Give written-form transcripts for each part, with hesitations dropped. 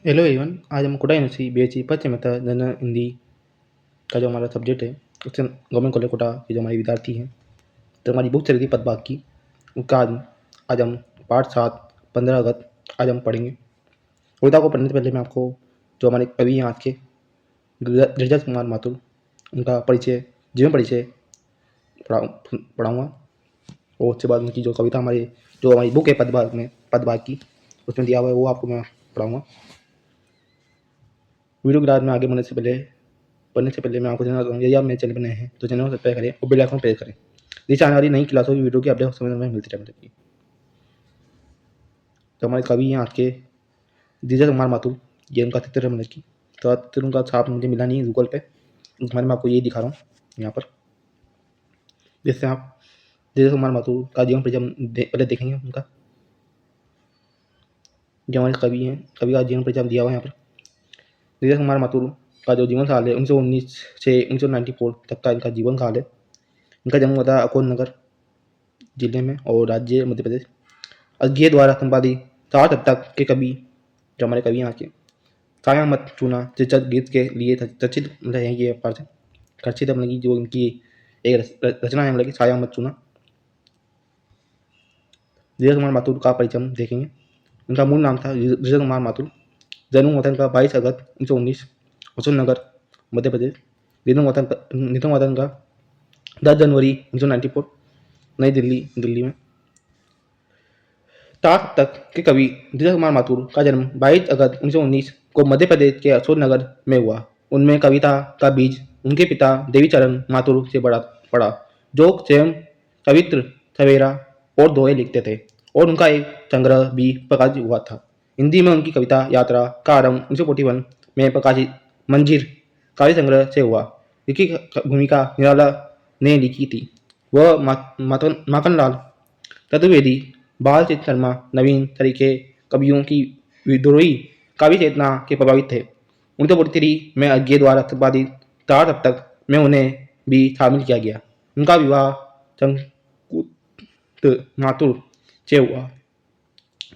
Hello Avon. आज हम Kota university बीएचई पश्चिम Mehta general Hindi का जो हमारा सब्जेक्ट है उससे गवर्नमेंट कॉलेज कोटा के जो हमारे विद्यार्थी हैं, तो हमारी बुक चल रही थी पदभाग की। उसका आज हम पाठ 7 15 अगस्त आज हम पढ़ेंगे। कविता को पढ़ने से पहले मैं आपको जो हमारे कवि हैं आज के गिरिजा कुमार माथुर, उनका परिचय, जीवन परिचय पढ़ाऊँगा। और उसके बाद उनकी जो कविता जो हमारी बुक है पदभाग की उसमें दिया हुआ है वो आपको मैं पढ़ाऊँगा। वीडियो के में आगे पढ़ने से पहले मैं आपको जानना चाहूँगा, यदि आप मेरे चैनल पर नए हैं तो चैनल को सब्सक्राइब करें और बेल आइकन प्रेस करें। जिससे आने वाली नई क्लासों की वीडियो की अपडेट समय में मिलती रहेगी। तो हमारे कवि हैं आज के धीरज कुमार माथुर, ये उनका चित्र है। मतलब की तो चित्र उनका छाप मुझे मिला नहीं गूगल पे, इस बारे में आपको ये दिखा रहा हूँ यहाँ पर, जिससे आप धीरज कुमार माथुर का जीवन परिचय पहले देखेंगे। उनका जो हमारे कवि हैं, कवि का जीवन परिचय दिया हुआ है यहाँ पर। धीरज कुमार माथुर का जो जीवन काल है 1919 से 1994 तक का इनका जीवन काल है। इनका जन्म हुआ था अकोल नगर जिले में और राज्य मध्य प्रदेश। अज्ञे द्वारा संपादित 7 अब तक के कवि जो हमारे कवि यहाँ के छाया मत चुना शीर्षक गीत के लिए चर्चित मतलब है। ये पार्ट खर्चित मतलब की जो इनकी एक रचना है, मतलब की छाया मत चुना। धीरज कुमार माथुर का परिचय हम देखेंगे। उनका मूल नाम था धीरज कुमार माथुर। जन्म हुआ था इनका 22 अगस्त 1919 अशोक नगर मध्य प्रदेश। निधन हुआ था इनका 10 जनवरी 1994 नई दिल्ली में। 7 तक के कवि धीरज कुमार माथुर का जन्म 22 अगस्त 1919 को मध्य प्रदेश के अशोक नगर में हुआ। उनमें कविता का बीज उनके पिता देवीचरण माथुर से पड़ा, जो स्वयं कवित्र सवेरा और दोहे लिखते थे, और उनका एक संग्रह भी प्रकाशित हुआ था। हिंदी में उनकी कविता यात्रा का आरंभ 1941 में प्रकाशित मंजीर काव्य संग्रह से हुआ, जिसकी भूमिका निराला ने लिखी थी। वह माखनलाल चतुर्वेदी, बाल चित शर्मा, नवीन तरीके कवियों की विद्रोही काव्य चेतना के प्रभावित थे। 1943 में अज्ञे द्वारा संपादित 4 सप्तक में उन्हें भी शामिल किया गया। उनका विवाह चंकुत माथुर से हुआ,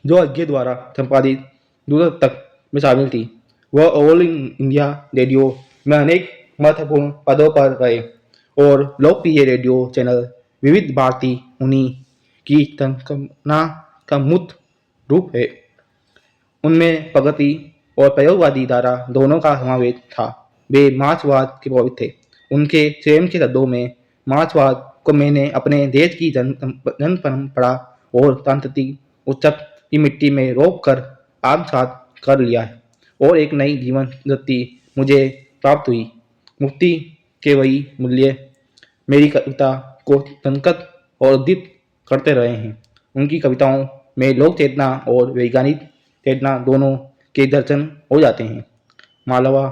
जो अज्ञे द्वारा संपादित दूसरे सप्तक में शामिल थी। वह ऑल इंडिया रेडियो में अनेक महत्वपूर्ण पदों पर रहे और लोकप्रिय रेडियो चैनल विविध भारती उन्हीं की संकल्पना का मूर्त रूप है। उनमें प्रगति और प्रयोगवादी धारा दोनों का समावेश था। वे मार्क्सवाद के प्रभावित थे। उनके स्वयं के शब्दों में, मार्क्सवाद को मैंने अपने देश की जन परंपरा और सांस्कृतिक उत्सव की मिट्टी में रोप कर आत्मसात कर लिया है, और एक नई जीवन दृष्टि मुझे प्राप्त हुई। मुक्ति के वही मूल्य मेरी कविता को संकट और उद्दीपित करते रहे हैं। उनकी कविताओं में लोक चेतना और वैज्ञानिक चेतना दोनों के दर्शन हो जाते हैं। मालवा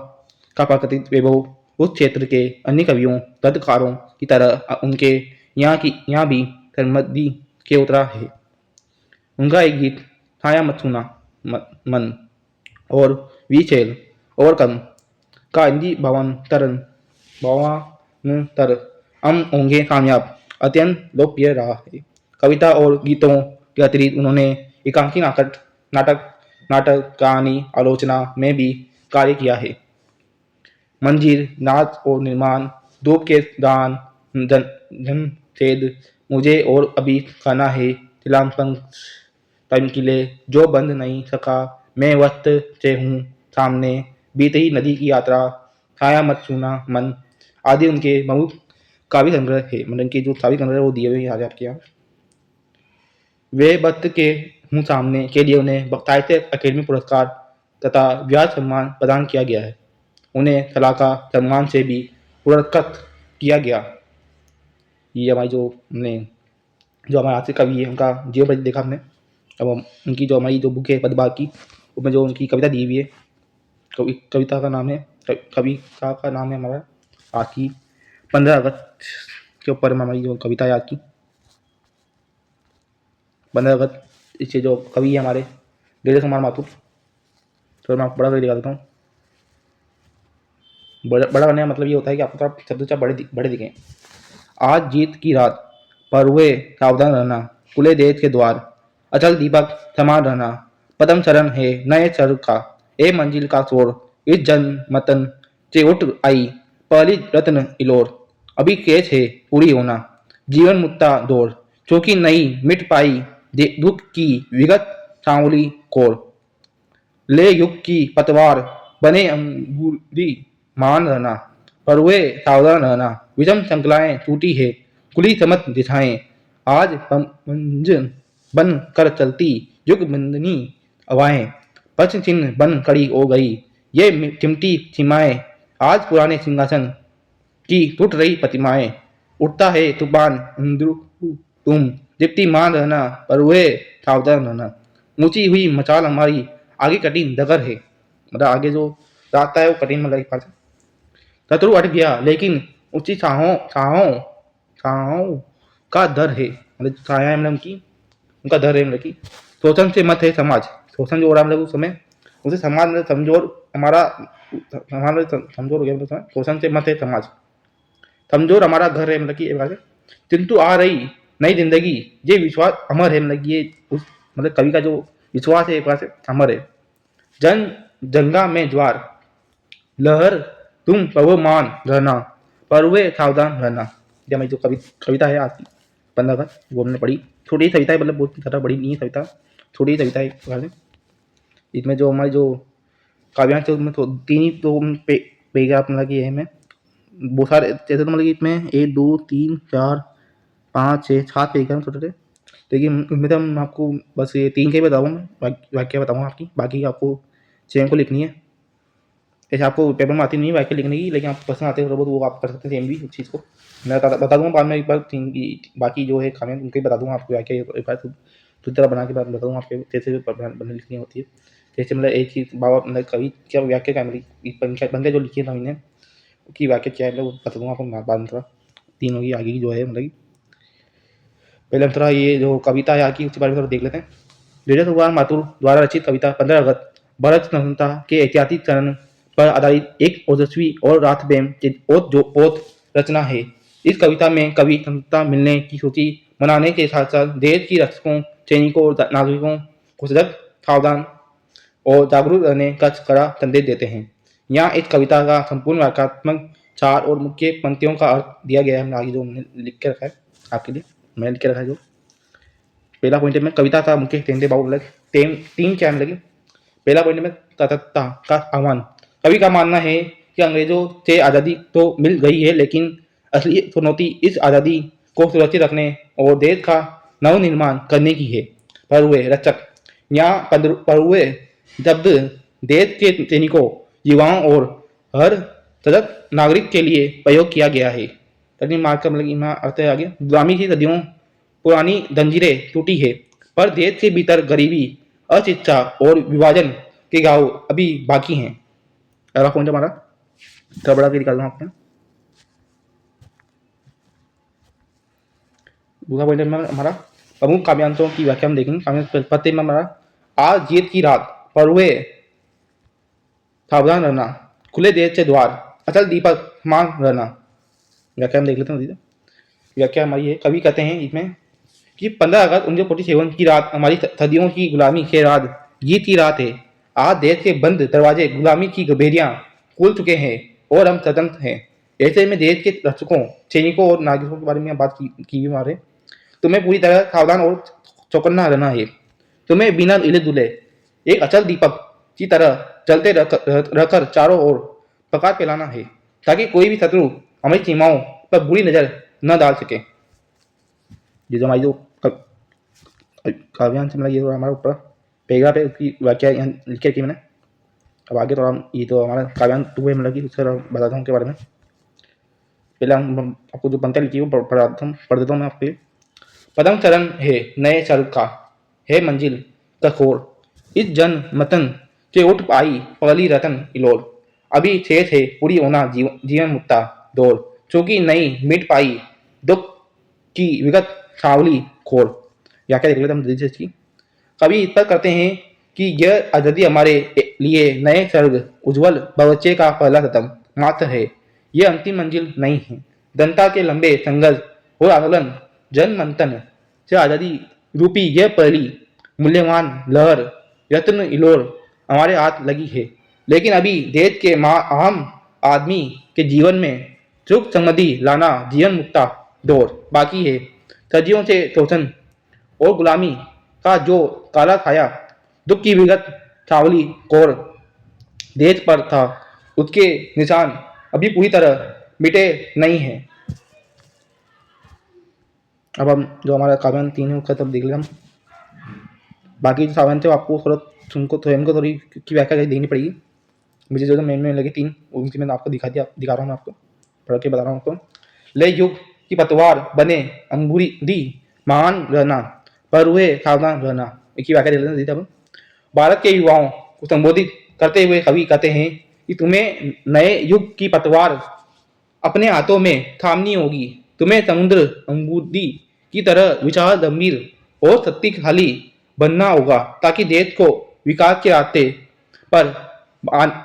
का प्राकृतिक वैभव उस क्षेत्र के अन्य कवियों गद्यकारों की तरह उनके यहाँ भी सरमदी के उतरा है। उनका एक गीत छाया मत छूना मन और वीचेल ओवरकम का हिंदी भावांतर हम होंगे कामयाब अत्यंत लोकप्रिय रहा है। कविता और गीतों के अतिरिक्त उन्होंने एकांकी नाटक कहानी आलोचना में भी कार्य किया है। मंजीर, नाच और निर्माण, धूप के दान, जनछेद, मुझे और अभी खाना है, तिलांपन तनकीले, जो बंद नहीं सका, मैं वक्त से हूँ सामने, बीत ही नदी की यात्रा, छाया मत छूना मन आदि उनके बहुत काव्य संग्रह है। मतलब इनके जो काव्य संग्रह वो दिए हुए आज आपके यहाँ। वे वक्त के हूँ सामने के लिए उन्हें साहित्य अकेडमी पुरस्कार तथा व्यास सम्मान प्रदान किया गया है। उन्हें सलाका सम्मान से भी पुरस्कृत किया गया। ये हमारी जो हमारे आज से कवि है उनका जीवन परिचय देखा हमने। अब उनकी जो हमारी जो बुक है पदभाग की, उसमें जो उनकी कविता दी हुई है, कविता का नाम है, कविता का नाम है हमारा आज की 15 अगस्त के ऊपर हमारी जो कविता है आज की 15 अगस्त। इससे जो कवि है हमारे धीरज कुमार माथुर, तो मैं आपको बड़ा करके दिखा देता हूँ। बड़ा करने का मतलब ये होता है कि आपको थोड़ा शब्द बड़े दिखें। आज जीत की रात पर हुए सावधान रहना, खुले देश के द्वार अचल दीपक समान रहना, पदम शरण है नए सर का, ए मंजिल का शोर, इस जन मतन से उठ आई पहली रत्न इलोर। अभी केस है पूरी होना जीवन मुक्ता दौर, चूंकि नहीं मिट पाई दुख की विगत सांवली कोर। ले युग की पतवार बने अंगूरी मान रहना, पर वे सावधान रहना। विषम श्रृंखलाएं टूटी है, खुली समत दिशाएं आज मंज बन कर चलती युग बंदनी हवाएं। प्रश्न चिन्ह बन खड़ी हो गई ये चिमटी सीमाएं, आज पुराने सिंहासन की टूट रही प्रतिमाएं। उठता है तूफान इंद्र तुम दीप्तिमान रहना, पर वे सावधान रहना। ऊंची हुई मचाल हमारी आगे कठिन डगर है, मतलब आगे जो रास्ता है वो कठिन, मतलब एक बार शत्रु अट गया लेकिन ऊंची छाहों छाहों छाहों का डर है, मतलब छाया है, मतलब की उनका डर है, मतलब की शोषण से मत है समाज। शोषण जो हो रहा है मतलब उस समय उसे समाज में समझोर हमारा हमारा समझोर हो गया, मतलब शोषण से मत है समाज, समझोर हमारा घर है, मतलब की एक बार से किंतु आ रही नई जिंदगी ये विश्वास अमर है, मतलब ये उस मतलब कवि का जो विश्वास है एक बार से अमर है। जन जंगा में ज्वार लहर तुम पवमान रहना, पर वे सावधान रहना। ये हमारी जो कविता है आज की 15 अगस्त वो हमने पढ़ी। छोटी कविता है, मतलब बहुत ज़्यादा बड़ी नहीं है कविता, छोटी कविता है एक प्रकार से। इसमें जो हमारी जो काव्यांश है उसमें तो तीन ही तो पैराग्राफ मतलब कि है हमें बहुत सारे, जैसे तो मतलब कि इसमें 1 2 3 4 5 6 7 पैराग्राफ छोटे छोटे, लेकिन उनमें तो हम आपको बस ये 3 के ही बताऊँगा मैं, वाक्य बताऊँगा आपकी, बाकी आपको स्वयं को लिखनी है। जैसे आपको पेपर में आती नहीं वाक्य लिखने की, लेकिन आपको पसंद आते हैं थोड़ा बहुत, वो आप कर सकते हैं सेम भी उस चीज़ को। मैं बता दूंगा बाद में एक बार बाकी जो है खाने उनके ही बता दूंगा आपको वाक्य एक बार तो तरह बना के बाद बताऊंगा आपके कैसे बनने लिखनी होती है। जैसे मतलब एक चीज़ बाबा मतलब कवि क्या वाक्य का मतलब बंदे जो लिखे था मैंने की वाक्य क्या है वो बता दूंगा आपको बाद में। थोड़ा तीनों की आगे की जो है मतलब पहले हम थोड़ा ये जो कविता है आगे उसके बारे में थोड़ा देख लेते हैं। धीरज कुमार माथुर द्वारा रचित कविता 15 अगस्त भारत स्वतंत्रता के ऐतिहासिक चरण पर आधारित एक ओजस्वी और रातबेम ओत रचना है। इस कविता में कवि स्वतंत्रता मिलने की खुशी मनाने के साथ साथ देश की रक्षकों सैनिकों और नागरिकों को सजग सावधान और जागरूक रहने का कड़ा संदेश देते हैं। यहाँ इस कविता का संपूर्ण वाक्यात्मक सार और मुख्य पंक्तियों का अर्थ दिया गया है। आगे जो हमने लिख के रखा है आपके लिए, मैंने लिख के रखा है जो पहला पॉइंट में कविता का मुख्य तेंदे बाबू लग तीन क्या लगे। पहला पॉइंट में तटस्थता का आह्वान। कवि का मानना है कि अंग्रेजों से आज़ादी तो मिल गई है, लेकिन असली चुनौती इस आज़ादी को सुरक्षित रखने और देश का नवनिर्माण करने की है। पर हुए रचक यहाँ पर हुए जब्द देश के सैनिकों युवाओं और हर सजग नागरिक के लिए प्रयोग किया गया है। मार्ग का मतलब अर्थ है आगे गुलामी की सदियों पुरानी जंजीरें टूटी है, पर देश के भीतर गरीबी अशिक्षा और विभाजन के गांव अभी बाकी हैं। अगला पॉइंट हमारा थोड़ा के निकाल दूँ आपने। दूसरा पॉइंट में हमारा प्रमुख काव्यांशों की व्याख्या हम देखेंगे। काव्यांश पते में हमारा आज जीत की रात पर हुए सावधान रहना, खुले देश से द्वार अचल दीपक मान रहना। व्याख्या हम देख लेते हैं। व्याख्या हमारी है, कवि कहते हैं इसमें कि 15 अगस्त 1947 की रात हमारी सदियों की गुलामी के रात जीत की रात है। आज देश के बंद दरवाजे गुलामी की गबेरियां खुल चुके हैं और हम स्वतंत्र हैं। ऐसे में देश के रक्षकों सैनिकों और नागरिकों के बारे में बात की भी मारे। तुम्हें पूरी तरह सावधान और चौकन्ना रहना है। तुम्हें बिना हिले दुले एक अचल दीपक की तरह चलते रहकर चारों ओर प्रकाश फैलाना है, ताकि कोई भी शत्रु हमारी सीमाओं पर बुरी नजर न डाल सके। ये जो हमारी जो काव्यांश मतलब ये हमारा ऊपर पैराग्राफ है उसकी व्याख्या यहाँ लिख रखी मैंने। अब आगे थोड़ा ये तो हमारा काव्यांश 2 है मतलब कि उससे बताता हूँ उनके बारे में। पहले हम आपको जो पंक्तियाँ लिखी है वो पढ़ देता हूँ मैं आपके लिए। पदम चरण है नए सर का है मंजिल का खोर, इस जन मतन से उठ पाई पगली रतन इलोर। अभी शेष है पूरी होना जीवन मुक्ता दौर, चूंकि नहीं मिट पाई दुख की विगत सावली खोर। या क्या देख लेते हम जल्दी से। कवि इस पर करते हैं कि यह आज़ादी हमारे लिए नए स्वर्ग उज्जवल भविष्य का पहला कदम मात्र है। यह अंतिम मंजिल नहीं है। जनता के लंबे संघर्ष और आंदोलन जन मंथन से आज़ादी रूपी यह पहली मूल्यवान लहर रत्न इलोर हमारे हाथ लगी है, लेकिन अभी देश के आम आदमी के जीवन में सुख समृद्धि लाना जीवन मुक्ता दौर बाकी है। सदियों से शोषण और गुलामी का जो काला छाया दुख की विगत छावली कोर देश पर था, उसके निशान अभी पूरी तरह मिटे नहीं हैं। अब हम जो हमारा काव्यांश 3 है उसका तब देख लें हम। बाकी जो काव्यांश है आपको थोड़ा तुमको स्वयं को थोड़ी की व्याख्या देनी पड़ेगी। मुझे जो मेन में लगे 3 उनकी मैंने आपको दिखा रहा हूँ मैं आपको पढ़ के बता रहा हूँ आपको। ले युग की पतवार बने अंगूरी महान रहना, पर हुए सावधान रहना, एक व्याख्या दे लेते हैं। भारत के युवाओं को संबोधित करते हुए कवि कहते हैं कि तुम्हें नए युग की पतवार अपने हाथों में थामनी होगी। तुम्हें समुद्र अंगूरी की तरह विशाल गंभीर और शक्तिशाली बनना होगा, ताकि देश को विकास के रास्ते पर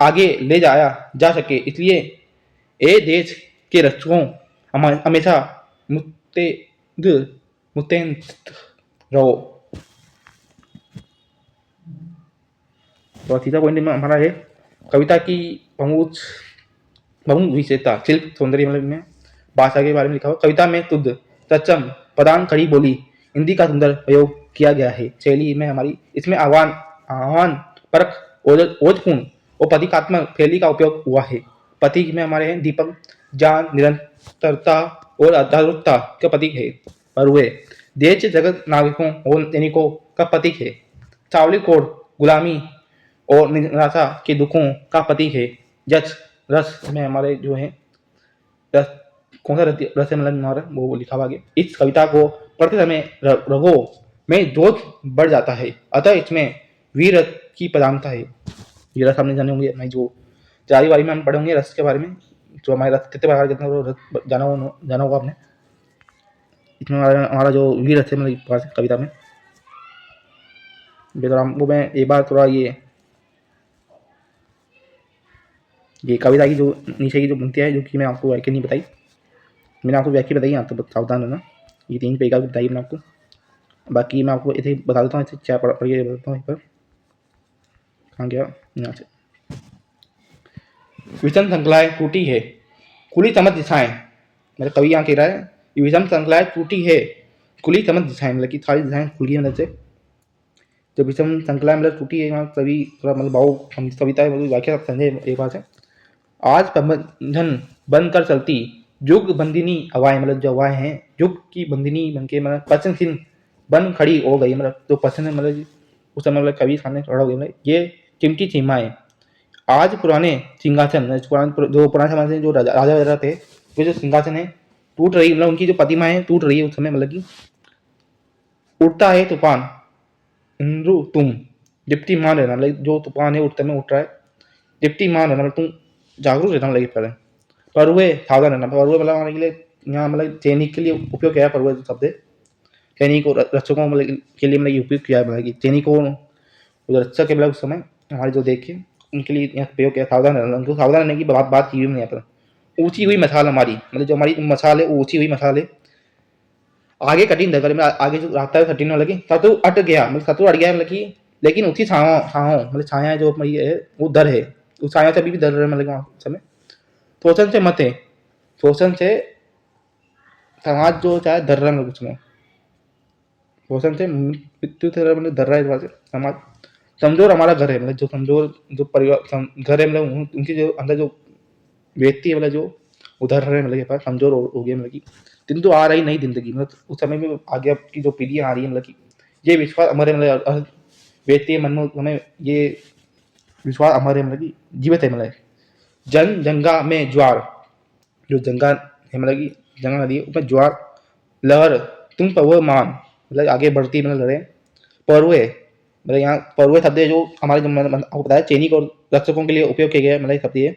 आगे ले जाया जा सके। इसलिए ए देश के रक्षकों हमेशा मुस्तैद रहो। तो तीसरा पॉइंट में हमारा है कविता की प्रमुख विशेषता शिल्प सौंदर्य में भाषा के बारे में लिखा हुआ। कविता में शुद्ध सक्षम प्रधान खड़ी बोली हिंदी का सुंदर प्रयोग किया गया है। शैली में हमारी इसमें आह्वान परख ओजपूर्ण और प्रतीकात्मक शैली का उपयोग हुआ है। प्रतीक में हमारे हैं दीपक जान निरंतरता और आधारुकता का प्रतीक है। पर हुए देश जगत नागरिकों और सैनिकों का प्रतीक है। चावली कोड गुलामी और निराशा के दुखों का प्रतीक है। जस रस में हमारे जो है रस कौन सा रस है मतलब हमारा वो लिखा हुआ आगे। इस कविता को पढ़ते समय रगों में जोश बढ़ जाता है, अतः इसमें वीर रस की प्रधानता है। ये रस हमने जाने होंगे नहीं, जो चारी बारी में हम पढ़े होंगे रस के बारे में, जो हमारे रस कितने प्रकार के जाना होगा आपने। इसमें हमारा जो वीर रस है मतलब कविता में वो मैं एक बार थोड़ा ये कविता की जो नीचे की जो पंक्तियाँ है जो कि मैं आपको व्याख्या नहीं बताई, मैंने आपको व्याख्या बताई, यहाँ तो सावधान रहना। ये 3 पेज का बताइए मैंने आपको, बाकी मैं आपको ऐसे बता देता हूँ, ऐसे क्या पढ़िए बताता हूँ। पर कहाँ गया, यहाँ से। विषम श्रृंखलाएं टूटी है, खुली समझ दिशाएं, मतलब कवि यहाँ कह रहा है विषम श्रृंखलाएं टूटी है, खुली समझ दिशाएं, मतलब कि सारी दिशाएं खुल गई। मतलब से जो विषम श्रृंखलाएं मतलब टूटी है, यहाँ कवि थोड़ा मतलब भाव कविता है मतलब व्याख्या समझे एक बात है। आज प्रबंधन बनकर चलती युग बंदिनी हवाएं, मतलब जो हवाएं हैं युग की बंदिनी बन के मतलब पश्चिम बन खड़ी हो गई, मतलब जो पश्चिम मतलब उस समय मतलब कवि सामने खड़ा हो गया। मतलब ये चिमटी सीमाएं आज पुराने सिंहासन जो पुराने समय से जो राजा थे वो जो सिंहासन है टूट रही, मतलब उनकी जो प्रतिमाएं टूट रही है उस समय, मतलब कि उठता है तूफान इंद्रू तुम डिप्टी मान रहना, मतलब जो तूफान है उठते में उठ रहा है, डिप्टी मान रहना मतलब तुम जागरूक रहना लगे पहले। पर हुए सावधान रहना, पर हुए मतलब हमारे के लिए यहाँ मतलब सैनिक के लिए उपयोग किया है पर हुए शब्द सैनिक और रक्षकों मतलब के लिए मतलब उपयोग किया है, मतलब कि सैनिकों रक्षक के मतलब उस समय हमारे जो देखे उनके लिए यहाँ प्रयोग किया। सावधान रहना, उनको सावधान रहने की बात की हुई नहीं यहाँ पर। ऊंची हुई मसाल हमारी, मतलब जो हमारी मसाल है वो ऊंची हुई मसाल है, आगे कठिन दर में आगे जो रास्ता है कठिन होने लगी, शत्रु अट गया मतलब शत्रु अट गया मतलब कि, लेकिन उसकी छाओं मतलब छाया जो हमारी है वो डर है, उस छाया से अभी भी डर रहे मतलब वहाँ समय। शोषण से मत है, शोषण से समाज जो चाहे डर रहा है मतलब उसमें, शोषण से मृत्यु से मतलब डर रहा है समाज। कमजोर हमारा घर है, मतलब जो कमजोर जो परिवार घर है मतलब उनकी जो अंदर जो व्यक्ति है मतलब जो उधर रहे मतलब के पास कमजोर हो गया, मतलब कि दिन तो आ रही नई जिंदगी, मतलब उस समय में आगे की जो पीढ़ियाँ आ रही है मतलब कि ये विश्वास अमर है, मतलब व्यक्ति मन में हमें ये विश्वास अमर है मतलब कि जीवित है। मतलब जंगा में ज्वार, जो जंगा है मतलब कि जंगा नदी है उसमें ज्वार लहर तुम पर मान, मतलब आगे बढ़ती मतलब लहरें। पर्वे मतलब यहाँ पर्वे शब्द है जो हमारे जो आपको बताया सैनिक और रक्षकों के लिए उपयोग किए गए मतलब शब्द है,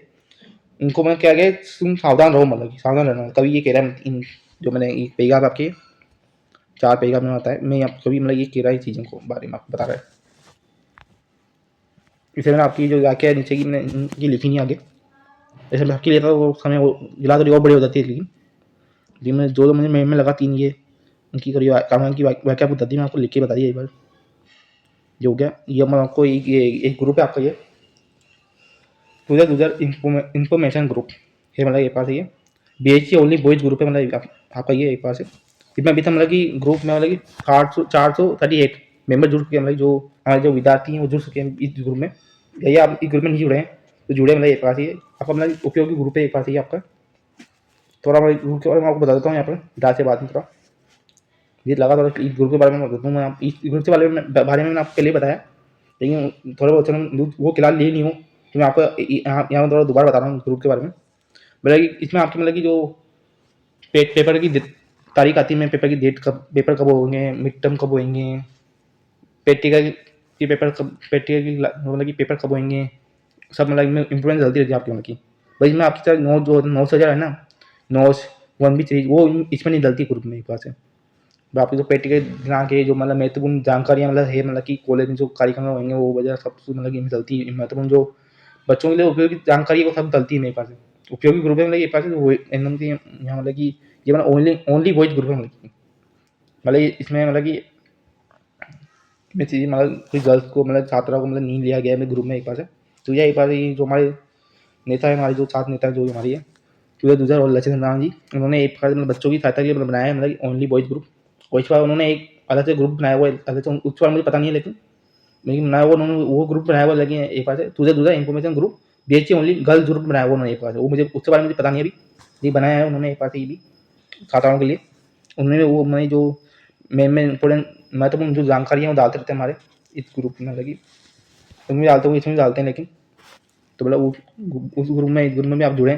उनको मैं क्या गया तुम सावधान रहो, मतलब सावधान रहना। कभी ये कह रहा है इन जो मैंने ये पैगाम आपके 4 पैगाम में आता है, मैं आप कभी मतलब ये कह रहा है चीज़ों को बारे में आपको बता रहा है। इसे मैंने आपकी जो व्याख्या है नीचे की मैंने इनकी लिखी नहीं आगे, जैसे मैं आपकी लेता वो समय वो गिला तो और बड़ी हो जाती है, लेकिन जिनमें जो मुझे में लगा 3 ये उनकी करी काम की व्याख्या बताती मैं आपको लिख के बता दी एक बार। ये हो गया। ये मैं आपको एक ग्रुप है आपका ये यूजर इंफॉर्मेशन ग्रुप है, मतलब ये पास है ये BHC ओनली बॉयज ग्रुप है, मतलब आपका ये एक पास है। इसमें अभी तक मतलब कि ग्रुप में मतलब कि 438 मेंबर जुड़ चुके हैं, मतलब जो हमारे जो विद्यार्थी हैं वो जुड़ चुके हैं इस ग्रुप में। यही आप इस ग्रुप में नहीं जुड़े हैं तो जुड़े, मतलब एक पास ही आपका मतलब उपयोगी ग्रुप है एक पास ही आपका। थोड़ा मैं ग्रुप के बारे में आपको बता देता हूँ यहाँ पर डाल से बाद में थोड़ा ये लगा थोड़ा इस ग्रुप के बारे में बताता हूँ मैं। इस ग्रुप के बारे में मैंने आपको पहले बताया, लेकिन थोड़ा बहुत वो क्लास लिए नहीं हूँ तो मैं आपको यहाँ थोड़ा दोबारा बता रहा हूँ ग्रुप के बारे में। मतलब कि इसमें आपके मतलब कि जो पेपर की तारीख आती है, पेपर की डेट कब, पेपर कब होंगे, मिड टर्म कब होंगे, प्रैक्टिकल की पेपर कब, प्रैक्टिकल की मतलब कि पेपर कब होंगे, सब मतलब इसमें इंप्रूवमेंट चलती रहती है आपकी। मतलब कि भाई इसमें आपकी तरह नोट्स वगैरह है ना, नोट्स 1 भी सीरीज वो इसमें नहीं डलती ग्रुप में एक बार से। आपकी जो प्रैक्टिकल दिमाग के जो मतलब महत्वपूर्ण जानकारियाँ मतलब है, मतलब कि कॉलेज में जो कार्यक्रम होंगे वो वजह सब मतलब कि चलती है। महत्वपूर्ण जो बच्चों के लिए उपयोगी जानकारी है वो सब चलती है मेरे पास। उपयोगी ग्रुप है मतलब ये पास एकदम की यहाँ मतलब कि ये मतलब ओनली बॉयज ग्रुप है, मतलब इसमें मतलब कि में चीज़ मतलब कोई गर्ल्स को मतलब छात्रा को मतलब नहीं लिया गया है मेरे ग्रुप में एक पास है। तो यह एक बार जो हमारे नेता है, हमारे जो छात्र नेता है जो हमारी है सूर्य दूसर और लक्ष्मण नारायण जी, उन्होंने एक प्रकार मतलब बच्चों की सहायता के लिए बनाया है, मतलब ओनली बॉयज ग्रुप। और इस बार उन्होंने एक अलग से ग्रुप बनाया हुआ है, अलग से उस बार मुझे पता नहीं है, लेकिन बनाया हुआ उन्होंने वो ग्रुप बनाया हुआ लगे एक बार से सूर्य दूसरा information group BHC only girls group बनाया हुआ उन्होंने एक बार से। वो मुझे उसके बारे में मुझे पता नहीं है अभी, ये बनाया है उन्होंने एक बार से ये भी छात्राओं के लिए। उन्होंने वो मैंने जो मेन इंपॉर्टेंट महत्वपूर्ण जो जानकारी है वो डालते रहते हैं हमारे इस ग्रुप में, लगी उसमें डालते हुए इसमें डालते हैं। लेकिन तो मतलब उस ग्रुप में, इस ग्रुप में भी आप जुड़ें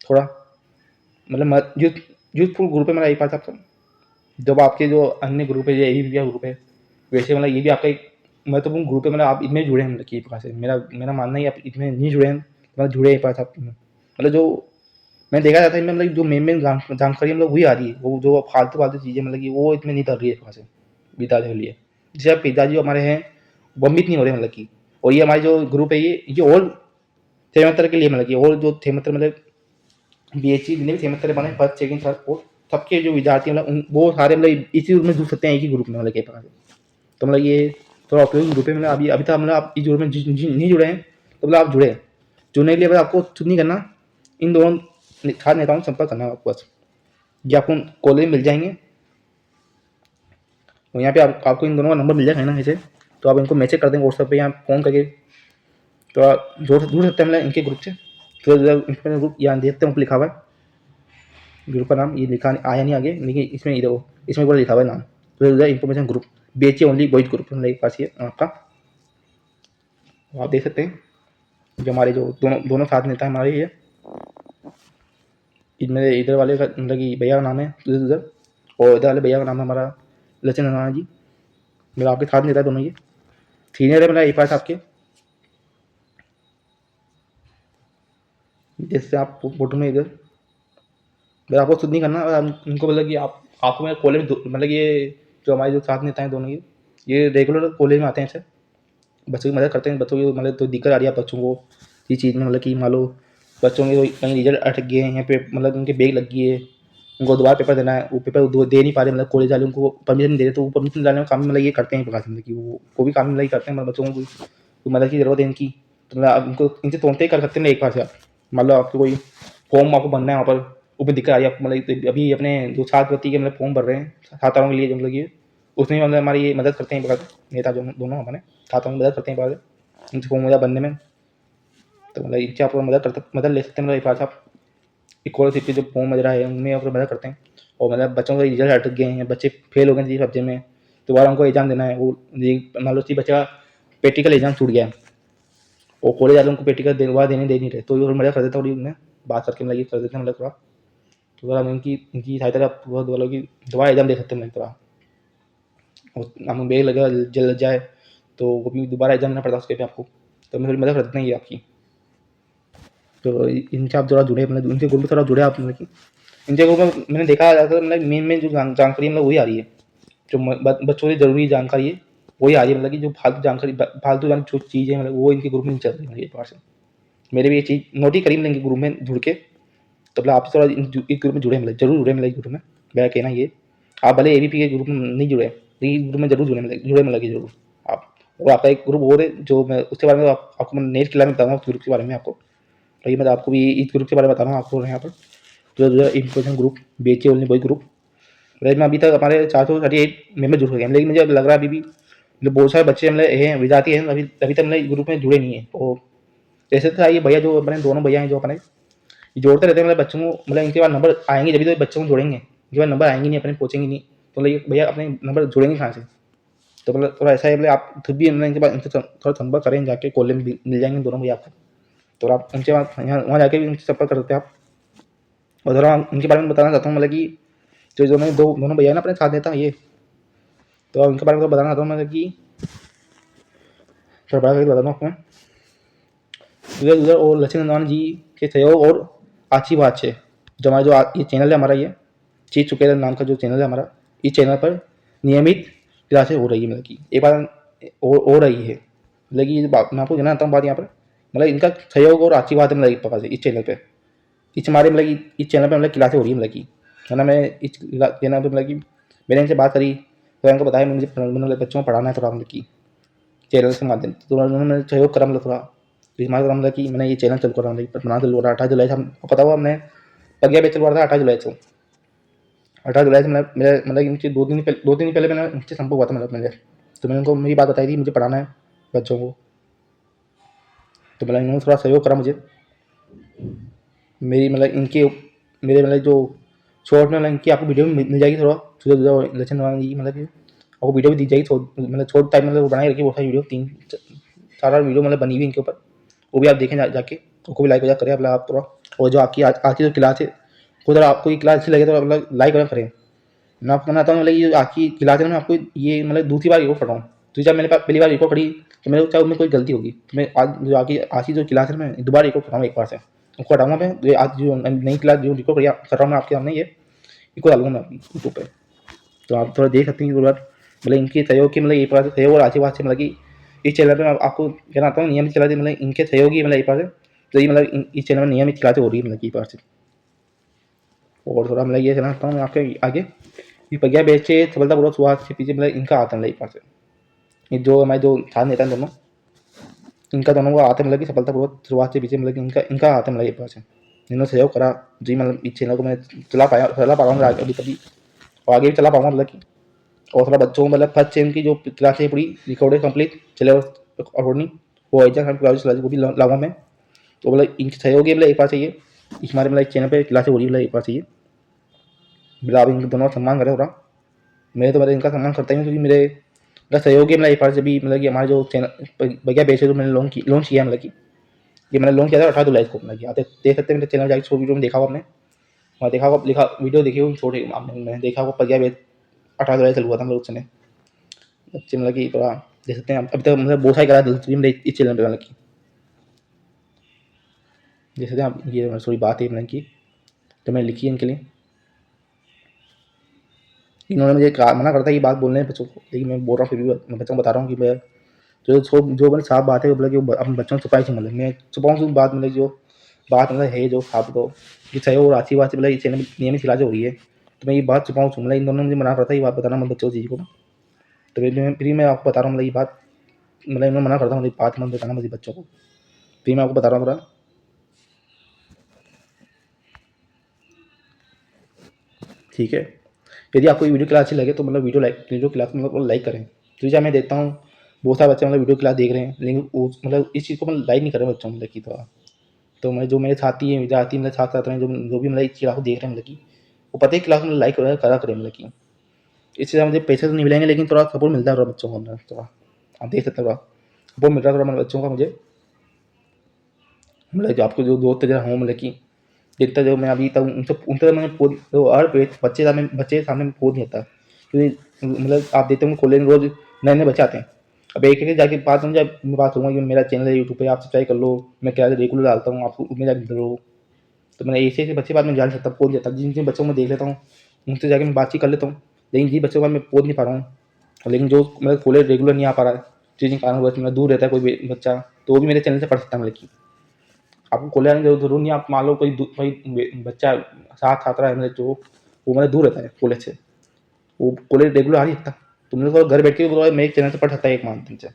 थोड़ा, मतलब यूथफुल ग्रुप है मेरा एक पास आपका। जब आपके जो अन्य ग्रुप है, ये भी ग्रुप है, वैसे मतलब ये भी आपका एक महत्वपूर्ण ग्रुप है, मतलब आप इसमें जुड़े हैं, मतलब कि एक प्रकार से मेरा मानना है आप इसमें नहीं जुड़े हैं, मतलब जुड़े एक पास आप। मतलब जो मैं देखा जाता है इनमें मतलब जो मेन जानकारी मतलब वही आ रही है, वो जो फालतू फालतू चीज़ें मतलब कि वो इसमें नहीं कर रही है एक प्रकार से पिताजी के लिए। जैसे आप पिताजी हमारे हैं वमित नहीं हो रहे मतलब कि। और ये हमारी जो ग्रुप है ये और सेमेस्टर के लिए मतलब कि और जो सेमेस्टर मतलब BHC जितने भी सेमेस्टर बने फर्स्ट सेकंड थर्ड फोर्थ सबके जो विद्यार्थी मतलब वो सारे मतलब इसी ग्रुप में जुड़ सकते हैं, एक ही ग्रुप में मतलब एक प्रकार से। तो मतलब ये थोड़ा उपयोगी ग्रुप है, मतलब अभी अभी तक मतलब आप इस ग्रुप में नहीं जुड़े हैं तो मतलब आप जुड़े। जुड़ने के लिए बस आपको कुछ नहीं करना, इन दोनों खास नेताओं से संपर्क करना है आपको बस। ये आपको कॉलेज में मिल जाएंगे और यहाँ पे आपको इन दोनों का नंबर मिल जाएगा ना ऐसे, तो आप इनको मैसेज कर देंगे व्हाट्सएप पे या फ़ोन करके, तो आप जुड़ सकते हैं मतलब इनके ग्रुप से। तो ग्रुप यहाँ देखते हैं लिखा हुआ है ग्रुप का नाम, ये लिखा आया नहीं आगे, लेकिन इसमें इधर इसमें पूरा लिखा हुआ है नाम, तो information group BHC only boys group मतलब एक पास ये आपका। आप देख सकते हैं जो हमारे जो दोनों दोनों साथ नेता है हमारे ये, इनमें इधर वाले का मतलब कि भैया का नाम है उधर, और इधर वाले भैया का नाम है हमारा लक्ष्मण नारायण जी, मेरा आपके साथ नेता है दोनों ये सीनियर है, मतलब एक पास आपके। जैसे आप फोटो में इधर बस आपको खुद नहीं करना, और उनको मतलब कि आपको मेरे कॉलेज मतलब ये जो हमारे जो साथ नेता हैं दोनों ये रेगुलर कॉलेज में आते हैं सर, बच्चों की मदद करते हैं। बच्चों की मतलब तो दिक्कत आ रही है बच्चों को इस चीज़ में, मतलब कि मान लो बच्चों के कहीं रिजल्ट अटक गए हैं, यहाँ पे मतलब उनके बैग लग गई है, उनको दोबारा पेपर देना है, वो पेपर दे नहीं पा रहे, मतलब कॉलेज वाले उनको परमिशन दे रहे, तो वो परमिशन दिलाने में काम मतलब ये करते हैं प्रकाश मतलब कि वो भी काम मतलब करते हैं, मतलब बच्चों को कोई मदद की जरूरत है इनकी, तो मतलब आप उनको इनसे तोड़ते ही कर सकते हैं एक बार से। आप मान लो आपको कोई फॉर्म आपको भरना है वहाँ पर, ऊपर दिक्कत आ रही है आपको, मतलब अभी अपने जो छात्रवृत्ति के मतलब फॉर्म भर रहे हैं छात्राओं के लिए, जो मतलब ये उसमें मतलब हमारी ये मदद करते हैं प्रकार नेता जो दोनों हमारे छात्राओं की मदद करते हैं प्रकार इनसे फॉर्म वगैरह बनने में। तो मतलब इनसे आप मदद ले सकते हैं, मतलब एक बार आप स्कॉलरशिप के जो फॉर्म वगैरह है उनमें आप मदद करते हैं। और मतलब बच्चों का रिजल्ट अटक गए हैं, बच्चे फेल हो गए हैं सब्जेक्ट में, दोबारा उनको एग्जाम देना है, वो मान लो बच्चे का प्रैक्टिकल एग्जाम छूट गया है और कॉलेज वाले उनको प्रैक्टिकल दोबारा दे नहीं रहे, तो ये मदद कर देता हूँ उन्हें बात करके मतलब ये कर देते हैं मतलब थोड़ा, तो थोड़ा इनकी सहायता आप बहुत वालों की दोबारा एग्जाम दे सकते हैं मतलब थोड़ा, और हम बैग लगा जल लग जाए तो वो भी दोबारा एग्जाम देना पड़ता है उसके पे आपको, तो मैं थोड़ी मदद कर देते हैं ये आपकी। तो इनसे आप थोड़ा जुड़े, मतलब इनके ग्रुप में थोड़ा जुड़े आप, मतलब कि इनके ग्रुप में मैंने देखा जाता है मतलब मेन जो जानकारी मतलब वही आ रही है, जो बच्चों की जरूरी जानकारी है वही आ रही है, मतलब कि जो फालतू जानकारी फालतू जो चीज़ें मतलब वो इनके ग्रुप में नहीं चल रही है। पास मेरे भी ये चीज़ नोट ही करी मतलब इनके ग्रुप में जुड़ के, तो मतलब आप थोड़ा इस ग्रुप में जुड़े, मतलब जरूर जुड़े, मतलब इस ग्रुप में मेरा कहना ये, आप भले ABP के ग्रुप में नहीं जुड़े लेकिन इस ग्रुप में जरूर जुड़े, मतलब जुड़े मतलब कि जरूर आप। और आपका एक ग्रुप और है जो मैं उसके बारे में आपको मैं नेक्स्ट क्लास में बताऊँगा, उस ग्रुप के बारे में आपको। तो ये मैं आपको भी इस ग्रुप के बारे में बता रहा हूँ आपको यहाँ पर, जो इन्फॉर्मेशन ग्रुप बेचे ओनली बॉय ग्रुप। में अभी तक हमारे 438 मेंबर जुड़ गए हैं, लेकिन मुझे अब लग रहा है अभी भी मतलब बहुत सारे बच्चे मतलब हैं विद्यार्थी हैं अभी तक मतलब इस ग्रुप में जुड़े नहीं है। और जैसे था ये भैया जो अपने दोनों भैया हैं जो अपने जोड़ते रहते हैं मतलब बच्चों को, मतलब इनके पास नंबर आएंगे जब तो बच्चों को जोड़ेंगे, इनके पास नंबर आएंगे नहीं अपने पहुँचेंगे नहीं, तो मतलब भैया अपने नंबर जोड़ेंगे कहाँ से। तो मतलब थोड़ा ऐसा है मतलब आप खुद भी मतलब इनके पास इनसे थोड़ा संपर्क करें, जाके कॉलेज में मिल जाएंगे दोनों भैया आपको। तो आप उनके पास यहाँ वहाँ जाके भी उनसे संपर्क कर सकते हैं आप। और थोड़ा उनके बारे में बताना चाहता हूँ मतलब कि जो दोनों दोनों भैया ना अपने साथ देता है ये, तो उनके बारे में बताना चाहता हूँ मतलब कि थोड़ा बड़ा करके बताता हूँ आपको मैं। उधर और लक्ष्मीनारायण जी के सहयोग और आची बात है जो हमारा ये चैनल है हमारा, ये चीज चुकेला नाम का जो चैनल है हमारा, इस चैनल पर नियमित क्लासेस हो रही है मतलब कि एक बार हो रही है मतलब कि मैं आपको जानना चाहता हूँ बात यहाँ पर, मतलब इनका सहयोग और अच्छी बात है मतलब एक प्रकार से इस चैनल पे, इस हमारे मतलब कि इस चैनल पे मतलब क्लासें हो रही है मतलब कि है ना। मैं इस चैनल पे मतलब कि मैंने इनसे बात करी तो उनको बताया मुझे मतलब बच्चों को पढ़ाना है थोड़ा मतलब कि चैनल के माध्यम से, तो उन्होंने सहयोग करा मतलब थोड़ा। तो हमारा काम था कि मैंने ये चैनल चल कर रहा हूँ बना चल रहा 18 जुलाई से हमको पता हुआ हमने प्रज्ञा बैच चल रहा था 18 जुलाई से। 18 जुलाई से मेरे मतलब इनसे 2 दिन पहले मैंने इनसे संपर्क हुआ था मतलब मैंने, तो मैंने उनको मेरी बात बताई थी मुझे पढ़ाना है बच्चों को। तो मतलब इन्होंने थोड़ा सहयोग करा मुझे, मेरी मतलब इनके मेरे मतलब जो शॉर्ट में मतलब इनकी आपको वीडियो भी मिल जाएगी थोड़ा लक्षण जी मतलब कि आपको वीडियो भी दी जाएगी मतलब छोट टाइम मतलब बनाई रखी बहुत सारी वीडियो 3-4 वीडियो मतलब बनी हुई इनके ऊपर, वो भी आप देखें जाके, उसको भी लाइक वगैरह करें आप थोड़ा। और जो आपकी आज की जो क्लास है वो अगर आपको ये क्लास अच्छी लगे तो मतलब लाइक वगैरह करें। मैं आपको बताता हूँ मतलब ये आज की क्लास है मैं आपको ये मतलब दूसरी बार रिकॉर्ड कर रहा हूँ, तो जब मेरे पास पहली बार रिकॉर्ड करी तो मेरे को चाहे उसमें कोई गलती होगी, तो मैं आज की जो क्लास है मैं दोबारा रिकॉर्ड कर रहा हूँ एक बार से, उसको हटाऊंगा मैं आज जो नई क्लास जो रिकॉर्ड कर रहा हूँ मैं आपके सामने ये इसको डालूंगा मैं यूट्यूब पर। तो आप थोड़ा देख सकते हैं कि मतलब इनके सहयोग की मतलब एक बार से सहयोग और आशीर्वाद से मतलब कि इस चैनल पर मैं आपको कहना आता हूँ नियमित चलाते मतलब इनके सहयोगी मतलब एक बार से, तो ये मतलब इस चैनल में नियमित क्लासें हो रही है मतलब की बार से। और थोड़ा मतलब ये कहना चाहता हूँ मैं आपके आगे कि प्रज्ञा बैच से सफलतापूर्वक शुरुआत से पीछे मतलब इनका आता है मतलब एक बार से, ये जो हमारे जो छात्र नेता हैं दोनों, इनका दोनों का आता है मतलब कि सफलतापूर्वक शुरुआत से पीछे मतलब कि इनका इनका आता है मतलब एक बार से, इन्होंने सहयोग करा जी मतलब इस चैनल को मैं चला पा रहा हूँ अभी कभी और आगे भी चला पाऊंगा मतलब कि। और थोड़ा बच्चों को मतलब फर्स्ट सेम की जो क्लास है पूरी रिकॉर्डेड कंप्लीट चले अकॉर्डिंग वो एग्जाम क्लास वो भी लाऊंगा मैं। तो मतलब इनके सहयोगी मतलब एक बार चाहिए हमारे मतलब चैनल पे क्लासें हो रही है मतलब एक बार चाहिए, मतलब आप इनके दोनों सम्मान करें थोड़ा। मैं तो मतलब इनका सम्मान करता ही हूँ क्योंकि मेरा सहयोगी मतलब एक बार से भी मतलब कि हमारे जो चैनल भैया बेचे जो मैंने लॉन्च किया मतलब कि ये मैंने लॉन्च किया था 18 जुलाई को मतलब कि आप देख सकते हैं मेरे चैनल जाकर वीडियो में देखा हुआ आपने, वहाँ देखा होगा लिखा वीडियो देखी होगी छोटे आपने मैंने देखा होगा प्रज्ञा बेच 18 जुलाई चल हुआ था मतलब उस समय अच्छे मतलब कि थोड़ा देख सकते हैं अभी तक मतलब बहुत सारी करा दिलचस्पी मेरे इस चैनल पे मतलब की देख सकते हैं आप। ये थोड़ी बात है मतलब की तो मैंने लिखी है इनके लिए, इन्होंने मुझे मना करता है ये बात बोलने बच्चों को, लेकिन मैं बोल रहा हूँ फिर भी मैं बच्चों को बता रहा हूँ कि मैं जो मतलब साफ बात है मतलब कि अपने बच्चों को छुपाई थी मतलब मैं छुपाऊँ उस बात मतलब जो बात मतलब है जो साफ तो कि सही और अच्छी बात से मतलब इस चैनल में नियमित इलाज हो रही है, तो मैं ये बात छुपाऊँ मतलब इन दोनों ने मुझे मना करता है ये बात बताना मैं बच्चों चीज़ को। तो फिर मैं आपको बता रहा हूँ मतलब ये बात मतलब इन्होंने मना करता हूँ मतलब बात मत बताना मुझे बच्चों को, फिर मैं आपको बता रहा हूँ थोड़ा। ठीक है, यदि आपको ये वीडियो क्लास अच्छी लगे तो मतलब वीडियो क्लास मतलब लाइक करें, तो जैसे मैं देखता हूँ बहुत सारे बच्चे मतलब वीडियो क्लास देख रहे हैं लेकिन वो मतलब इस चीज़ को मतलब लाइक नहीं कर रहे बच्चों मतलब कि थोड़ा। तो मैं जो मेरे साथी हैं विद्यार्थी मतलब छात्र छात्र हैं जो भी मतलब इस क्लास को देख रहे हैं मतलब कि वो पता है क्लास में लाइक वगैरह करा करें मतलब कि इससे मुझे पैसे तो नहीं मिलेंगे लेकिन थोड़ा सपोर्ट मिलता है थोड़ा बच्चों को अंदर थोड़ा, आप देख सकते हो थोड़ा सपोर्ट मिल रहा है थोड़ा मतलब बच्चों का मुझे, मतलब कि आपको जो दोस्त वगैरह हों मतलब कि जितना जो मैं अभी तक उनसे उनसे मैंने तो हर बच्चे के सामने में पोद नहीं आता क्योंकि मतलब आप देते होंगे कॉलेज में रोज नए नए बच्चे आते हैं। अब एक एक जाके बात समझा मैं बात करूँगा कि मेरा चैनल है यूट्यूब पे आप सब्सक्राइब कर लो, मैं क्या रेगुलर डालता हूँ आपको उसमें जाकर करो। तो मैंने ऐसे ऐसे बच्चे बाद में जान सकता पोद जाता जिन जिन बच्चों को मैं देख लेता हूँ उनसे जाकर मैं बातचीत कर लेता हूँ, लेकिन जिन बच्चों को मैं पोद नहीं पा रहा हूँ लेकिन जो मतलब कॉलेज रेगुलर नहीं आ पा रहा है जिन कारण मेरा दूर रहता है कोई बच्चा तो वो भी मेरे चैनल से पढ़ सकता है मतलब कि आपको कॉलेज आने की जरूर नहीं, आप मान लो कोई बच्चा साथ छात्रा है मेरे जो वो मेरे दूर रहता है कॉलेज से, वो कॉलेज रेगुलर आ नहीं सकता, तुमने तो घर बैठ के बोला मैं एक चैनल से पढ़ सकता है एक माध्यम से।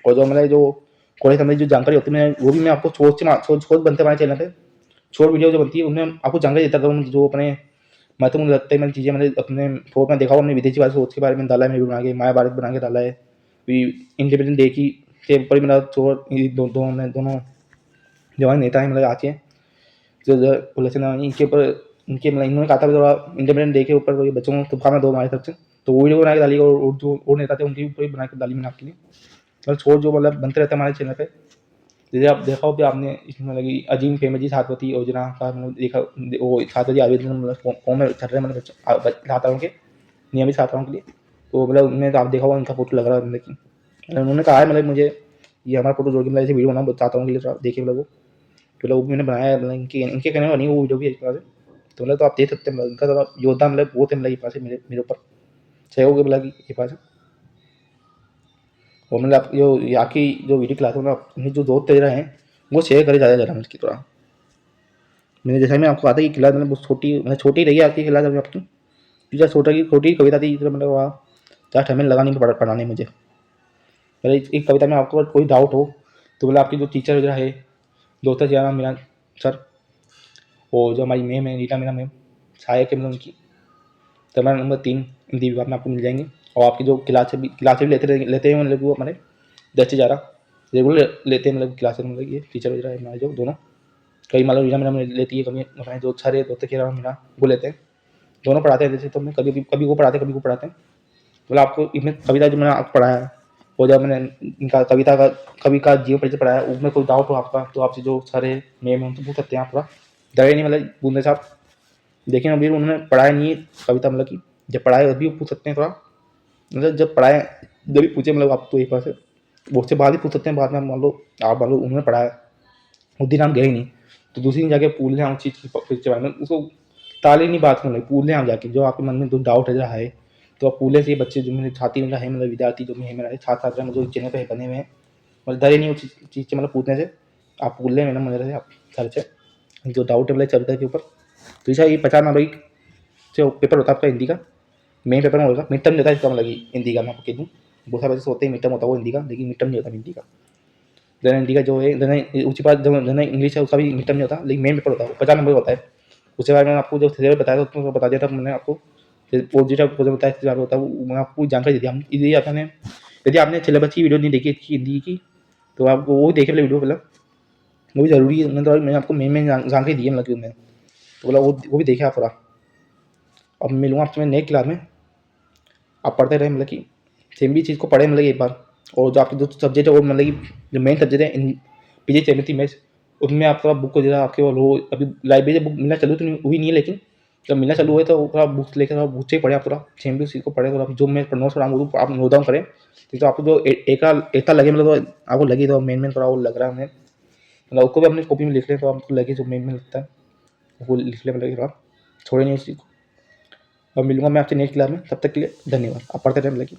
और जो मतलब जो कॉलेज संबंधी जो जानकारी होती है, मैं वो भी मैं आपको शॉर्ट्स बनते हमारे चैनल पे, शॉर्ट वीडियो जो बनती है उनमें आपको जानकारी देता रहता हूँ, जो अपने महत्वपूर्ण लगते हैं मैंने चीज़ें, मैंने अपने फोन में देखा हुआ, हमने विदेशी भाषा सोच के बारे में डाला है, मैं बना के महाभारत बना के डाला है, फिर इंडिपेंडेंस डे की के ऊपर ही मेरा शॉर्ट, दोनों जो हमारे नेता हैं मतलब आज के जो पुलिस इनके ऊपर, इनके मतलब इन्होंने कहा था थोड़ा इंडिपेंडेंस डे के ऊपर कोई बच्चों को शुभकामना दो हमारी तरफ से, तो वो वीडियो बना के डाली, और जो और नेता थे उनकी ऊपर भी बना के डाली मैंने आपके लिए। मतलब छोड़ जो मतलब बनते रहते हैं हमारे चैनल पे, जैसे आप देखा हो कि आपने इसमें लगी अजीम प्रेमजी छात्रवृत्ति योजना का मतलब देखा, वो छात्रवृत्ति आवेदन मतलब फॉर्म में चल रहे हैं मतलब छात्राओं के, नियमित छात्राओं के लिए, तो मतलब उनमें तो आप देखा होगा उनका फोटो लग रहा है मतलब कि उन्होंने कहा है मतलब मुझे ये हमारा फोटो जोड़ के मतलब ऐसे वीडियो बनाना छात्राओं के लिए, देखिए मतलब वो तो लोग मैंने बनाया है, मतलब इनके इनके कहने वाला नहीं वो वीडियो भी एक तरह से, तो मतलब तो आप देख सकते हैं मतलब इनका थोड़ा योगदान मतलब बहुत है मतलब ये पास है मेरे ऊपर सहयोग मतलब ये पास है। और मतलब आप जो यहाँ की जो वीडियो क्लास है ना, अपनी जो दोस्त तेरा है वो शेयर करे ज़्यादा ज़्यादा मतलब की थोड़ा, मैंने जैसा मैं आपको आता कि क्लास मतलब बहुत छोटी मतलब छोटी रही है आपकी क्लास अभी आपकी, टीचर छोटी कविता थी मतलब वहाँ जस्ट हमें लगा नहीं पढ़ाने मुझे, मतलब एक कविता में आपको कोई डाउट हो तो मतलब आपकी जो टीचर वगैरह है, दोस्त है मेरा सर, वो जो हमारी मैम है रीटा मेरा मैम, सहायक है मतलब उनकी, कमरा नंबर 3 हिंदी विभाग में आपको मिल जाएंगे। और आपकी जो क्लासें भी लेते हैं मतलब वो हमारे 10 से 11 रेगुलर लेते हैं मतलब क्लासेस, मतलब ये टीचर वगैरह है हमारे जो दोनों, कई मतलब रीना मेरा लेती है, कभी हमारे जो सारे दोस्त के मेरा वो लेते हैं, दोनों पढ़ाते हैं, जैसे तो मैं कभी वो पढ़ाते हैं कभी वो पढ़ाते हैं, मतलब आपको इसमें कविता जो मैंने आपको पढ़ाया है, और जब मैंने इनका कविता का कवि का जीवन परिचय पढ़ाया, उसमें कोई डाउट हो आपका तो आपसे जो सारे मेम हैं उनसे पूछ सकते हैं आप, थोड़ा डरे नहीं मतलब बूंदे साहब, लेकिन अभी उन्होंने पढ़ाया नहीं है कविता मतलब कि, जब पढ़ाए अभी वो पूछ सकते हैं थोड़ा, मतलब जब पढ़ाए जब भी पूछे मतलब आप तो एक बार से वो उससे बाद ही पूछ सकते हैं, बाद में मान लो आप मान लो उन्होंने पढ़ाया उस दिन हम गए ही नहीं, तो दूसरी दिन जाके पूछ लें उस चीज़ के बारे में, उसको ताले नहीं बात करने लगे, पूछ लें आप जाके जो आपके मन में जो डाउट है तो आप पूछ लें से बच्चे जो मेरे छाती में है मतलब विद्यार्थी जो है मेरा छात्र छात्रा जो चैनल पे बने हुए हैं, मतलब डरे नहीं उस चीज़ से मतलब पूछने से, आप पूछ लें मैडम वगैरह से आप सर से जो डाउट है मतलब चलता के ऊपर। तो ऐसा ये 50 नंबर की जो पेपर होता है आपका हिंदी का, मेन पेपर में होगा, मिड टर्म होता है इसका मतलब हिंदी का मैं आपको कह दूँ, बहुत सारे बच्चे होते हैं मिड टर्म होता है वो हिंदी का, लेकिन मिड टर्म नहीं होता हिंदी का, जनरल हिंदी का जो है जनरल ऊँची बात जो जनरल इंग्लिश है उसका भी मिड टर्म नहीं होता, लेकिन मेन पेपर होता है वो 50 नंबर होता है। उसके बारे में आपको जो सिलेबस बताया था उसमें बता दिया था मैंने आपको, पॉजिटिव क्वेश्चन बताया इसके बारे में होता है वो मैंने आपको जानकारी दी थी, हम यदि आपने सिलेबस की वीडियो नहीं देखी थी हिंदी की तो आपको वो देखे पहले वीडियो मतलब वो भी ज़रूरी है, मैंने आपको मेन जानकारी दी है मतलब कि उनमें, तो बोला वो भी देखे आप थोड़ा। अब मिलूँगा आपसे मैं नेक्स्ट क्लास में, आप पढ़ते रहे मतलब कि सेम भी चीज़ को पढ़े मतलब एक बार, और जो आपके जो सब्जेक्ट है वो मतलब कि जो मेन सब्जेक्ट है इन पीजी केमिस्ट्री मैथ्स, उसमें आप थोड़ा बुक को जरा आपके वो लो अभी लाइब्रेरी से बुक मिलना चालू तो नहीं हुई नहीं है, लेकिन जब मिलना चालू हुआ तो थोड़ा बुक्स लेकर थोड़ा बुक से ही पढ़े आप, थोड़ा सेम भी उसी को पढ़े, थोड़ा जो मैं नोट्स पढ़ाऊँ वो आप नोट डाउन करें, तो आपको जो एकता लगे मतलब तो आपको लगे तो मेन थोड़ा वो लग रहा है हमें, मतलब उसको भी अपनी कॉपी में लिख लें तो आपको लगे जो मेन लगता है वो लिख लें मतलब थोड़ा छोड़े नहीं उस चीज़ को। अब मिलूंगा मैं आपसे नेक्स्ट क्लास में, तब तक के लिए धन्यवाद, आप पढ़ते रहें मतलब कि।